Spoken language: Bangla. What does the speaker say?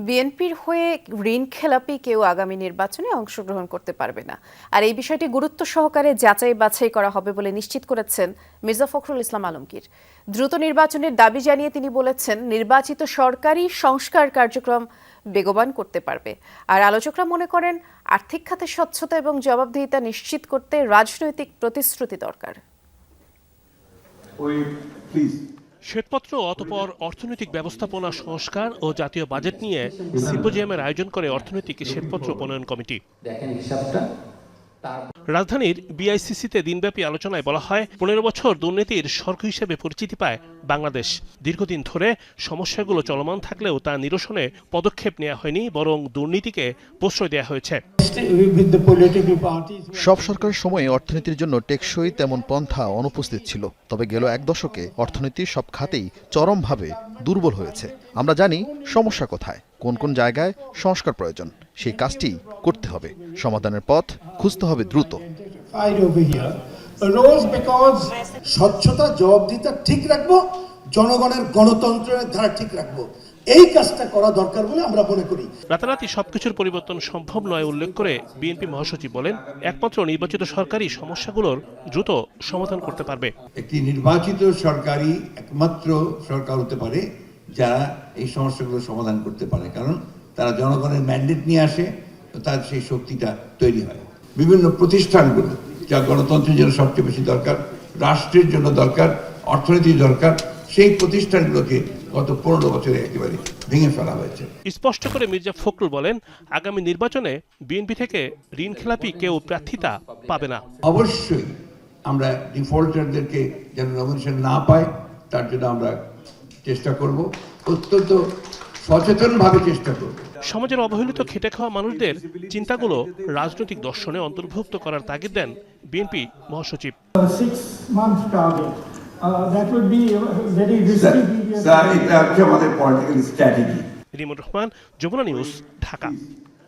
বিএনপির হয়ে ঋণ খেলাপি কেউ আগামী নির্বাচনে অংশগ্রহণ করতে পারবে না, আর এই বিষয়টি গুরুত্ব সহকারে যাচাই বাছাই করা হবে বলে নিশ্চিত করেছেন মির্জা ফখরুল ইসলাম আলমগীর। দ্রুত নির্বাচনের দাবি জানিয়ে তিনি বলেছেন, নির্বাচিত সরকারই সংস্কার কার্যক্রম বেগবান করতে পারবে। আর আলোচকরা মনে করেন, আর্থিক খাতে স্বচ্ছতা এবং জবাবদিহিতা নিশ্চিত করতে রাজনৈতিক প্রতিশ্রুতি দরকার। শ্বেতপত্র অতঃপর অর্থনৈতিক ব্যবস্থাপনা সংস্কার ও জাতীয় বাজেট নিয়ে সিম্পোজিয়ামের আয়োজন করে অর্থনৈতিক শ্বেতপত্র প্রণয়ন কমিটি। রাজধানীর বিআইসিসিতে দিনব্যাপী আলোচনায় বলা হয়, 15 বছর দুর্নীতির স্বর্গ হিসেবে পরিচিতি পায় বাংলাদেশ। দীর্ঘদিন ধরে সমস্যাগুলো চলমান থাকলেও তা নিরসনে পদক্ষেপ নেওয়া হয়নি, বরং দুর্নীতিকে প্রশ্রয় দেওয়া হয়েছে। সব সরকারের সময়ে অর্থনীতির জন্য টেকসই তেমন পন্থা অনুপস্থিত ছিল। তবে গেল এক দশকে অর্থনীতির সব খাতেই চরমভাবে দুর্বল হয়েছে। আমরা জানি সমস্যা কোথায়, কোন কোন জায়গায় সংস্কার প্রয়োজন। সেই কাজটি করতে হবে, সমাধানের পথ খুঁজতে হবে দ্রুত। স্বচ্ছতা, জবাবদিহিতা ঠিক রাখবো, জনগণের গণতন্ত্রের ধারা ঠিক রাখবো, এই কাজটা করা দরকার বলে আমরা মনে করি। রাতারাতি সবকিছুর পরিবর্তন সম্ভব নয় উল্লেখ করে বিএনপি মহাসচিব বলেন, একমাত্র নির্বাচিত সরকারই সমস্যাগুলোর দ্রুত সমাধান করতে পারবে। একটি নির্বাচিত সরকারই একমাত্র সরকার হতে পারে যারা এই সমস্যাগুলো সমাধান করতে পারে, কারণ তারা জনগণের ম্যান্ডেট নিয়ে আসে, তার সেই শক্তিটা তৈরি হয়। বিভিন্ন প্রতিষ্ঠানগুলো যা গণতন্ত্রের জন্য সবচেয়ে বেশি দরকার, রাষ্ট্রের জন্য দরকার, অর্থনীতির দরকার, সেই প্রতিষ্ঠানগুলোকে গত 15 বছরে একেবারে ভেঙে ফেলা হয়েছে। স্পষ্ট করে মির্জা ফখরুল বলেন, আগামী নির্বাচনে বিএনপি থেকে ঋণ খেলাপি কেউ প্রার্থিতা পাবে না। অবশ্যই আমরা ডিফল্টারদেরকে যেন নমিনেশন না পায় তার জন্য আমরা চেষ্টা করব, অত্যন্ত সচেতনভাবে চেষ্টা করব। সমাজের অবহেলিত খেটে খাওয়া মানুষদের চিন্তাগুলো রাজনৈতিক দর্শনে অন্তর্ভুক্ত করার তাগিদ দেন বিএনপি মহাসচিব। এটা হচ্ছে আমাদের political strategy. Rimon Rahman, Jamuna news, Dhaka.